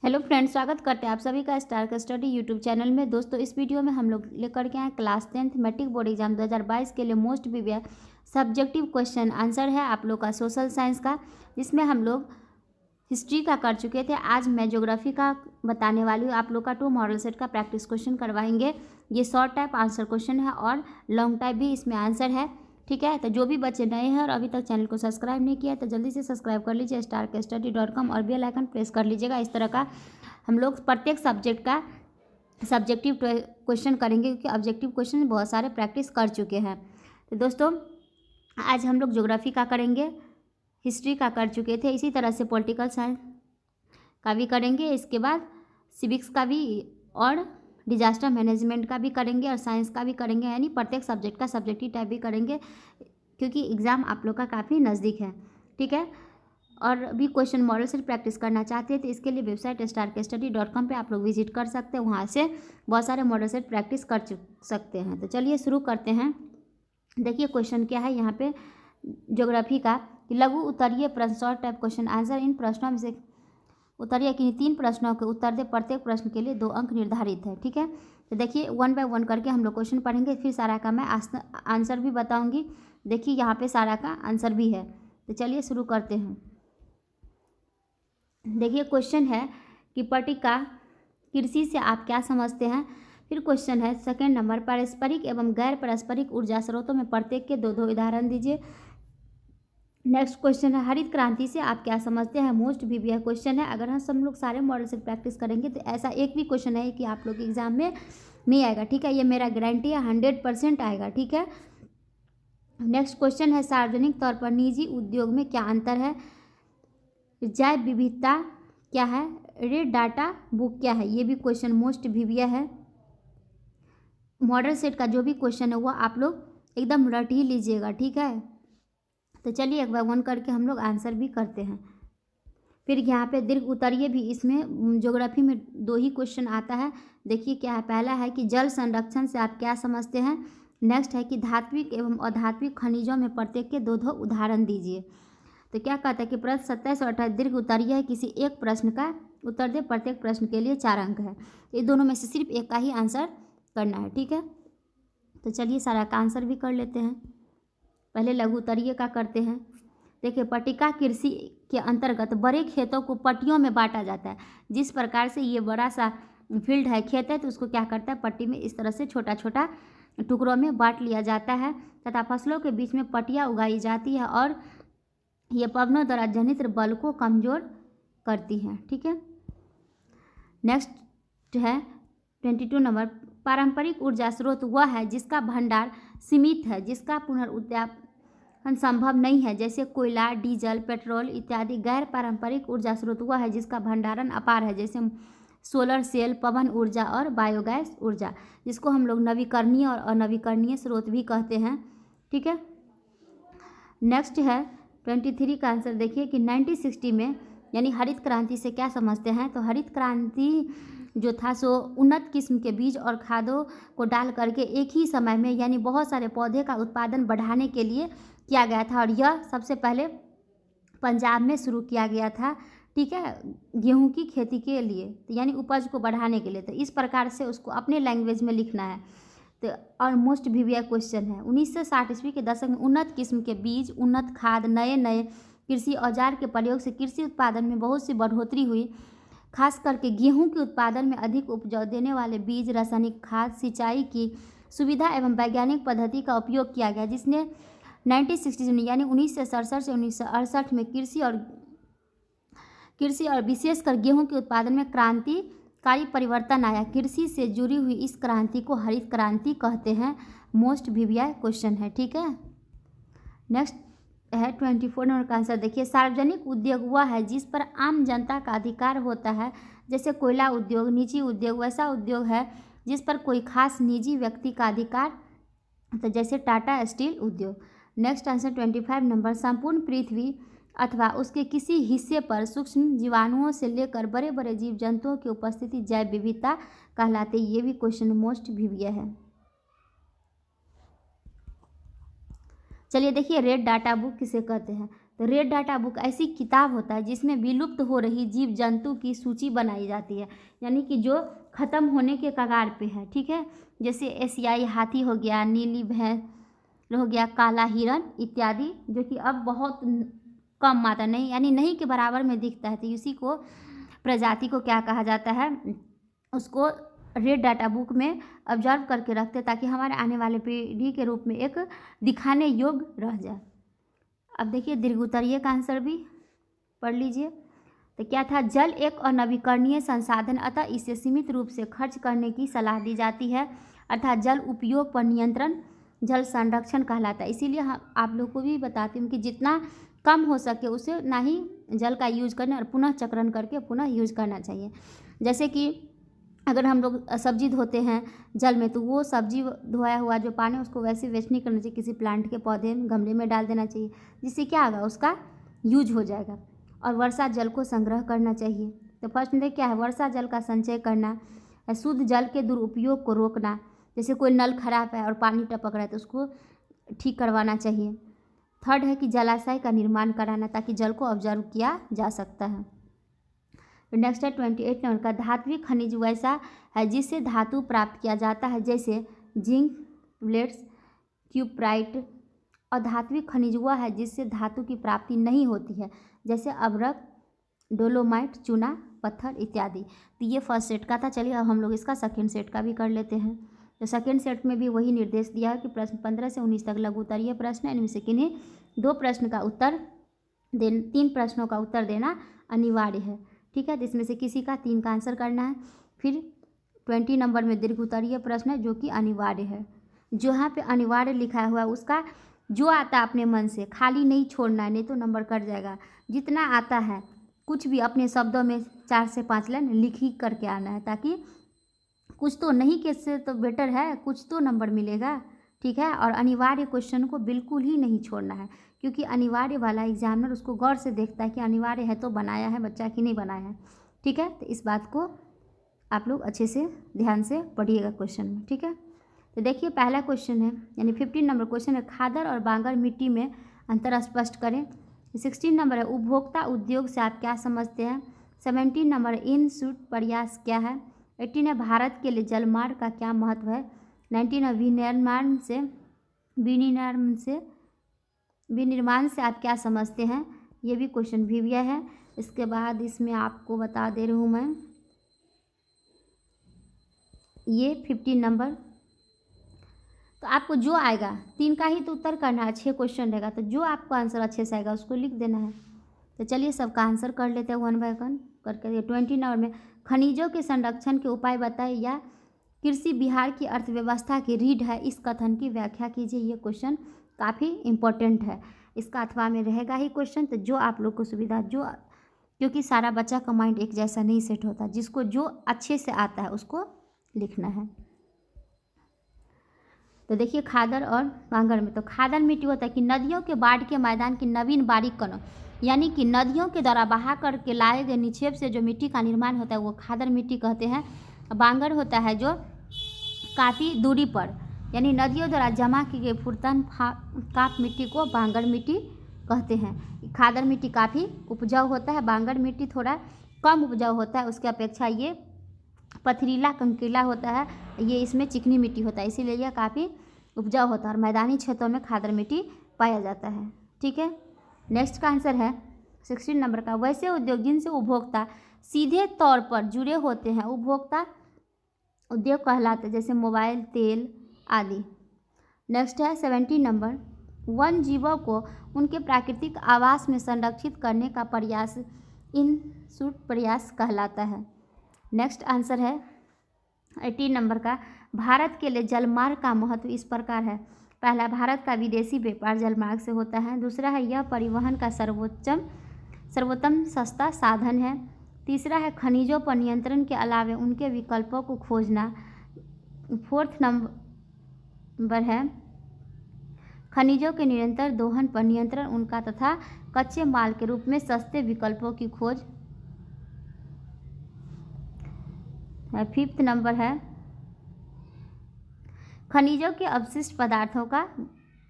Hello friends, स्वागत करते हैं आप सभी का स्टार का स्टडी यूट्यूब चैनल में। दोस्तों, इस वीडियो में हम लोग लेकर के आए class 10th matric board exam 2022 के लिए most previous subjective question answer है आप लोग का सोशल साइंस का, जिसमें हम लोग हिस्ट्री का कर चुके थे। आज मैं ज्योग्राफी का बताने वाली हूँ। आप लोग का 2 मॉडल सेट का प्रैक्टिस क्वेश्चन करवाएंगे। ये शॉर्ट टाइप आंसर क्वेश्चन है और लॉन्ग टाइप भी इसमें आंसर है। ठीक है, तो जो भी बच्चे नए हैं और अभी तक चैनल को सब्सक्राइब नहीं किया तो जल्दी से सब्सक्राइब कर लीजिए starkstudy.com और बेल आइकन प्रेस कर लीजिएगा। इस तरह का हम लोग प्रत्येक सब्जेक्ट का सब्जेक्टिव क्वेश्चन करेंगे, क्योंकि ऑब्जेक्टिव क्वेश्चन बहुत सारे प्रैक्टिस कर चुके हैं। तो दोस्तों, आज हम लोग ज्योग्राफी का करेंगे, हिस्ट्री का कर चुके थे, इसी तरह से पॉलिटिकल साइंस का भी करेंगे, इसके बाद सिविक्स का भी और डिजास्टर मैनेजमेंट का भी करेंगे और साइंस का भी करेंगे। यानी प्रत्येक सब्जेक्ट का सब्जेक्टिव टाइप भी करेंगे, क्योंकि एग्ज़ाम आप लोग का काफ़ी नज़दीक है। ठीक है, और भी क्वेश्चन मॉडल से प्रैक्टिस करना चाहते हैं तो इसके लिए वेबसाइट starkstudy.com पे आप लोग विजिट कर सकते हैं। वहाँ से बहुत सारे मॉडल सेट प्रैक्टिस कर सकते हैं। तो चलिए शुरू करते हैं। देखिए क्वेश्चन क्या है यहाँ पे ज्योग्राफी का, लघु उत्तरीय प्रश्न short type question answer in प्रश्नों में से उत्तरीय किन्हीं 3 प्रश्नों के उत्तर दे, प्रत्येक प्रश्न के लिए 2 अंक निर्धारित है। ठीक है, तो देखिए 1 बाय 1 करके हम लोग क्वेश्चन पढ़ेंगे, फिर सारा का मैं आंसर भी बताऊंगी। देखिए यहाँ पे सारा का आंसर भी है। तो चलिए शुरू करते हैं। देखिए क्वेश्चन है कि पट्टिका कृषि से आप क्या समझते हैं। फिर क्वेश्चन है सेकंड नंबर, पारस्परिक एवं गैर पारस्परिक ऊर्जा स्रोतों में प्रत्येक के 2 उदाहरण दीजिए। नेक्स्ट क्वेश्चन है हरित क्रांति से आप क्या समझते हैं। मोस्ट प्रीवियस क्वेश्चन है। अगर हम लोग सारे मॉडल से प्रैक्टिस करेंगे तो ऐसा एक भी क्वेश्चन है कि आप लोग के एग्जाम में नहीं आएगा। ठीक है, ये मेरा गारंटी है, 100% आएगा। ठीक है, नेक्स्ट क्वेश्चन है सार्वजनिक तौर पर निजी उद्योग में क्या अंतर है। जैव विविधता क्या है, रेड डाटा बुक क्या है। ये भी क्वेश्चन मोस्ट प्रीवियस है। मॉडल सेट का जो भी क्वेश्चन है वो आप लोग एकदम रट ही लीजिएगा। ठीक है, तो चलिए 1 बाय 1 करके हम लोग आंसर भी करते हैं। फिर यहाँ पे दीर्घ उत्तरीय भी, इसमें ज्योग्राफी में 2 ही क्वेश्चन आता है। देखिए क्या है, पहला है कि जल संरक्षण से आप क्या समझते हैं। नेक्स्ट है कि धात्विक एवं अधात्विक खनिजों में प्रत्येक के 2 उदाहरण दीजिए। तो क्या कहता है कि प्रश्न 27 और 28 दीर्घ उत्तरीय है, किसी एक प्रश्न का उत्तर दे, प्रत्येक प्रश्न के लिए 4 अंक है। ये दोनों में से सिर्फ एक का ही आंसर करना है। ठीक है, तो चलिए सारा का आंसर भी कर लेते हैं। पहले लघु उत्तरीय का करते हैं। देखिए पट्टिका कृषि के अंतर्गत बड़े खेतों को पट्टियों में बांटा जाता है। जिस प्रकार से ये बड़ा सा फील्ड है, खेत है, तो उसको क्या करता है, पट्टी में इस तरह से छोटा छोटा टुकड़ों में बांट लिया जाता है तथा फसलों के बीच में पट्टियाँ उगाई जाती है और ये पवनों द्वारा जनित बल को कमजोर करती हैं। ठीक है, नेक्स्ट है 22 नंबर, पारंपरिक ऊर्जा स्रोत वह है जिसका भंडार सीमित है, जिसका पुनरुत्पादन संभव नहीं है, जैसे कोयला, डीजल, पेट्रोल इत्यादि। गैर पारंपरिक ऊर्जा स्रोत वह है जिसका भंडारण अपार है, जैसे सोलर सेल, पवन ऊर्जा और बायोगैस ऊर्जा, जिसको हम लोग नवीकरणीय और अनवीकरणीय स्रोत भी कहते हैं। ठीक है, नेक्स्ट है 23 का आंसर। देखिए कि 1960 में यानी हरित क्रांति से क्या समझते हैं। तो हरित क्रांति जो था सो उन्नत किस्म के बीज और खादों को डाल करके एक ही समय में यानी बहुत सारे पौधे का उत्पादन बढ़ाने के लिए किया गया था, और यह सबसे पहले पंजाब में शुरू किया गया था। ठीक है, गेहूं की खेती के लिए, तो यानी उपज को बढ़ाने के लिए। तो इस प्रकार से उसको अपने लैंग्वेज में लिखना है। तो और मोस्ट प्रीवियस क्वेश्चन है 1960 ईस्वी के दशक में उन्नत किस्म के बीज, उन्नत खाद, नए नए कृषि औजार के प्रयोग से कृषि उत्पादन में बहुत सी बढ़ोतरी हुई। खास करके गेहूं के उत्पादन में अधिक उपजाऊ देने वाले बीज, रासायनिक खाद, सिंचाई की सुविधा एवं वैज्ञानिक पद्धति का उपयोग किया गया, जिसने 1960 यानी 1967 से 1968 में कृषि और विशेषकर गेहूं के उत्पादन में क्रांतिकारी परिवर्तन आया। कृषि से जुड़ी हुई इस क्रांति को हरित क्रांति कहते हैं। मोस्ट प्रीवियस क्वेश्चन है। ठीक है, नेक्स्ट है 24 नंबर का आंसर। देखिए सार्वजनिक उद्योग वह है जिस पर आम जनता का अधिकार होता है, जैसे कोयला उद्योग। निजी उद्योग वैसा उद्योग है जिस पर कोई खास निजी व्यक्ति का अधिकार, तो जैसे टाटा स्टील उद्योग। नेक्स्ट आंसर 25 नंबर, संपूर्ण पृथ्वी अथवा उसके किसी हिस्से पर सूक्ष्म जीवाणुओं से लेकर बड़े बड़े जीव जंतुओं की उपस्थिति जैव विविधता कहलाते। ये भी क्वेश्चन मोस्ट प्रीवियस है। चलिए देखिए रेड डाटा बुक किसे कहते हैं। तो रेड डाटा बुक ऐसी किताब होता है जिसमें विलुप्त हो रही जीव जंतु की सूची बनाई जाती है, यानी कि जो ख़त्म होने के कगार पे है, ठीक है। जैसे एशियाई हाथी हो गया, नीली भैंस हो गया, काला हिरन इत्यादि, जो कि अब बहुत कम मात्रा नहीं, यानी नहीं के बराबर में दिखता है, तो इसी को प्रजाति को क्या कहा जाता है, उसको रेड डाटा बुक में ऑब्जर्व करके रखते ताकि हमारे आने वाले पीढ़ी के रूप में एक दिखाने योग्य रह जाए। अब देखिए दीर्घोत्तरीय का आंसर भी पढ़ लीजिए। तो क्या था, जल एक अनवीकरणीय संसाधन, अतः इसे सीमित रूप से खर्च करने की सलाह दी जाती है, अर्थात जल उपयोग पर नियंत्रण जल संरक्षण कहलाता है। इसीलिए हम आप लोग को भी बताती हूँ कि जितना कम हो सके उसे ना ही जल का यूज करना और पुनः चक्रण करके पुनः यूज करना चाहिए। जैसे कि अगर हम लोग सब्जी धोते हैं जल में, तो वो सब्जी धोया हुआ जो पानी उसको वैसे वेस्ट नहीं करना चाहिए, किसी प्लांट के पौधे में गमले में डाल देना चाहिए, जिससे क्या होगा, उसका यूज हो जाएगा। और वर्षा जल को संग्रह करना चाहिए। तो फर्स्ट में क्या है, वर्षा जल का संचय करना, शुद्ध जल के दुरुपयोग को रोकना, जैसे कोई नल खराब है और पानी टपक रहा है तो उसको ठीक करवाना चाहिए। थर्ड है कि जलाशय का निर्माण कराना ताकि जल को ऑब्जर्व किया जा सकता है। नेक्स्ट है 28 नंबर का, धात्विक खनिज वैसा है जिससे धातु प्राप्त किया जाता है, जैसे जिंक, ब्लेड्स, क्यूप्राइट। और धात्विक खनिज वह है जिससे धातु की प्राप्ति नहीं होती है, जैसे अभ्रक, डोलोमाइट, चूना पत्थर इत्यादि। तो ये फर्स्ट सेट का था। चलिए अब हम लोग इसका सेकेंड सेट का भी कर लेते हैं। तो सेकेंड सेट में भी वही निर्देश दिया है कि प्रश्न 15 से 19 तक लघु उत्तरीय प्रश्न, इनमें से किन्हीं 2 प्रश्न का उत्तर 3 प्रश्नों का उत्तर देना अनिवार्य है, ठीक है। जिसमें से किसी का 3 का आंसर करना है। फिर 20 नंबर में दीर्घ उत्तरीय प्रश्न है जो कि अनिवार्य है। जो यहाँ पे अनिवार्य लिखा हुआ है उसका जो आता है अपने मन से खाली नहीं छोड़ना है, नहीं तो नंबर कट जाएगा। जितना आता है कुछ भी अपने शब्दों में 4 से 5 लाइन लिख ही करके आना है, ताकि कुछ तो नहीं के से तो बेटर है, कुछ तो नंबर मिलेगा, ठीक है। और अनिवार्य क्वेश्चन को बिल्कुल ही नहीं छोड़ना है, क्योंकि अनिवार्य वाला एग्जामिनर उसको गौर से देखता है कि अनिवार्य है तो बनाया है बच्चा कि नहीं बनाया है, ठीक है। तो इस बात को आप लोग अच्छे से ध्यान से पढ़िएगा क्वेश्चन में, ठीक है। तो देखिए पहला क्वेश्चन है, यानी 15 नंबर क्वेश्चन है, खादर और बांगर मिट्टी में अंतर स्पष्ट करें। 16 नंबर है, उपभोक्ता उद्योग से आप क्या समझते हैं। 17 नंबर इन शूट प्रयास क्या है। 18 है, भारत के लिए जलमार्ग का क्या महत्व है। 19 है, विनिर्माण से आप क्या समझते हैं। ये भी क्वेश्चन भी है। इसके बाद इसमें आपको बता दे रही हूँ मैं, ये 15 नंबर। तो आपको जो आएगा 3 का ही तो उत्तर करना है, 6 क्वेश्चन रहेगा, तो जो आपको आंसर अच्छे से आएगा उसको लिख देना है। तो चलिए सबका आंसर कर लेते हैं 1 बाय 1 करके। 20 नंबर में खनिजों के संरक्षण के उपाय बताए, या कृषि बिहार की अर्थव्यवस्था की रीढ़ है, इस कथन की व्याख्या कीजिए। ये क्वेश्चन काफ़ी इम्पोर्टेंट है, इसका अथवा में रहेगा ही क्वेश्चन। तो जो आप लोग को सुविधा, जो क्योंकि सारा बच्चा का माइंड एक जैसा नहीं सेट होता, जिसको जो अच्छे से आता है उसको लिखना है। तो देखिए खादर और बांगर में, तो खादर मिट्टी होता है कि नदियों के बाढ़ के मैदान की नवीन बारीक कणों, यानी कि नदियों के द्वारा बहा करके लाए गए निक्षेप से जो मिट्टी का निर्माण होता है वो खादर मिट्टी कहते हैं। बांगर होता है जो काफ़ी दूरी पर, यानी नदियों द्वारा जमा की गई फुर्तन काप मिट्टी को बांगर मिट्टी कहते हैं। खादर मिट्टी काफ़ी उपजाऊ होता है, बांगर मिट्टी थोड़ा कम उपजाऊ होता है, उसके अपेक्षा ये पथरीला कंकीला होता है, ये इसमें चिकनी मिट्टी होता है, इसीलिए यह काफ़ी उपजाऊ होता है और मैदानी क्षेत्रों में खादर मिट्टी पाया जाता है, ठीक है। नेक्स्ट का आंसर है 16 नंबर का, वैसे उद्योग जिनसे उपभोक्ता सीधे तौर पर जुड़े होते हैं उपभोक्ता उद्योग कहलाते हैं, जैसे मोबाइल, तेल आदि। नेक्स्ट है 17 नंबर, वन जीवों को उनके प्राकृतिक आवास में संरक्षित करने का प्रयास इन शूट प्रयास कहलाता है। नेक्स्ट आंसर है 18 नंबर का, भारत के लिए जलमार्ग का महत्व इस प्रकार है। पहला, भारत का विदेशी व्यापार जलमार्ग से होता है। दूसरा है, यह परिवहन का सर्वोत्तम सस्ता साधन है। तीसरा है, खनिजों पर नियंत्रण के अलावा उनके विकल्पों को खोजना। 4th नंबर है, खनिजों के निरंतर दोहन पर नियंत्रण उनका तथा कच्चे माल के रूप में सस्ते विकल्पों की खोज। 5th नंबर है, खनिजों के अवशिष्ट पदार्थों का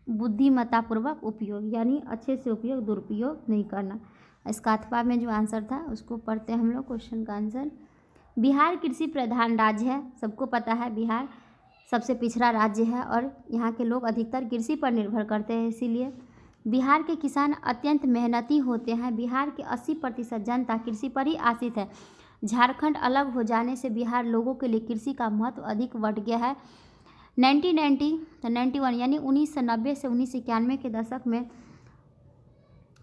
बुद्धिमत्तापूर्वक उपयोग, यानी अच्छे से उपयोग, दुरुपयोग नहीं करना। इसका अथवा में जो आंसर था उसको पढ़ते हैं हम लोग क्वेश्चन का आंसर। बिहार कृषि प्रधान राज्य है, सबको पता है बिहार सबसे पिछड़ा राज्य है और यहाँ के लोग अधिकतर कृषि पर निर्भर करते हैं, इसीलिए बिहार के किसान अत्यंत मेहनती होते हैं। बिहार के 80% जनता कृषि पर ही आश्रित है। झारखंड अलग हो जाने से बिहार लोगों के लिए कृषि का महत्व अधिक बढ़ गया है। 1991 यानी 1990 से 1991 के दशक में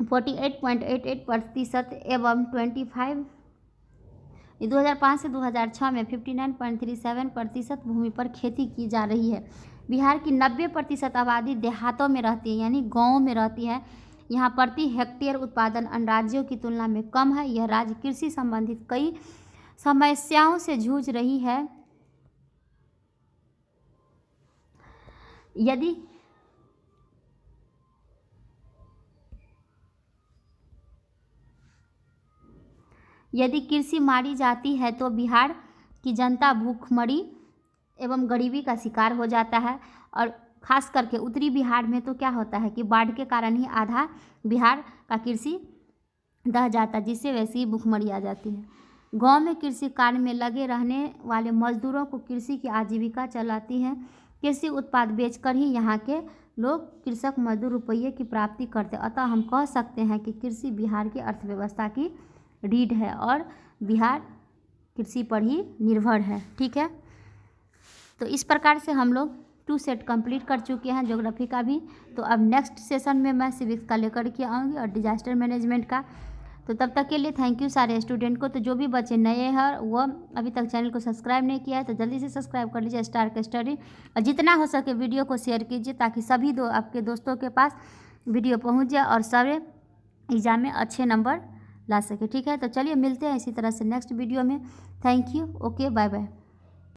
48.88% एवं 2005 से 2006 में 59.37% भूमि पर खेती की जा रही है। बिहार की 90% आबादी देहातों में रहती है, यानी गाँवों में रहती है। यहाँ प्रति हेक्टेयर उत्पादन अन्य राज्यों की तुलना में कम है। यह राज्य कृषि संबंधित कई समस्याओं से जूझ रही है। यदि कृषि मारी जाती है तो बिहार की जनता भूखमरी एवं गरीबी का शिकार हो जाता है। और ख़ास करके उत्तरी बिहार में तो क्या होता है कि बाढ़ के कारण ही आधा बिहार का कृषि दह जाता है, जिससे वैसे ही भूखमरी आ जाती है। गांव में कृषि कार्य में लगे रहने वाले मजदूरों को कृषि की आजीविका चलाती है। कृषि उत्पाद बेचकर ही यहाँ के लोग कृषक मजदूर रुपये की प्राप्ति करते हैं। अतः हम कह सकते हैं कि कृषि बिहार की अर्थव्यवस्था की रीढ़ है और बिहार कृषि पर ही निर्भर है। ठीक है, तो इस प्रकार से हम लोग 2 सेट कंप्लीट कर चुके हैं ज्योग्राफी का भी। तो अब नेक्स्ट सेशन में मैं सिविक्स का लेकर के आऊँगी और डिजास्टर मैनेजमेंट का। तो तब तक के लिए थैंक यू सारे स्टूडेंट को। तो जो भी बच्चे नए हैं वो अभी तक चैनल को सब्सक्राइब नहीं किया है तो जल्दी से सब्सक्राइब कर लीजिए स्टार का स्टडी, और जितना हो सके वीडियो को शेयर कीजिए ताकि सभी आपके दोस्तों के पास वीडियो पहुंच जाए और सारे एग्ज़ाम में अच्छे नंबर ला सके। ठीक है, तो चलिए मिलते हैं इसी तरह से नेक्स्ट वीडियो में। Thank you, okay, bye bye.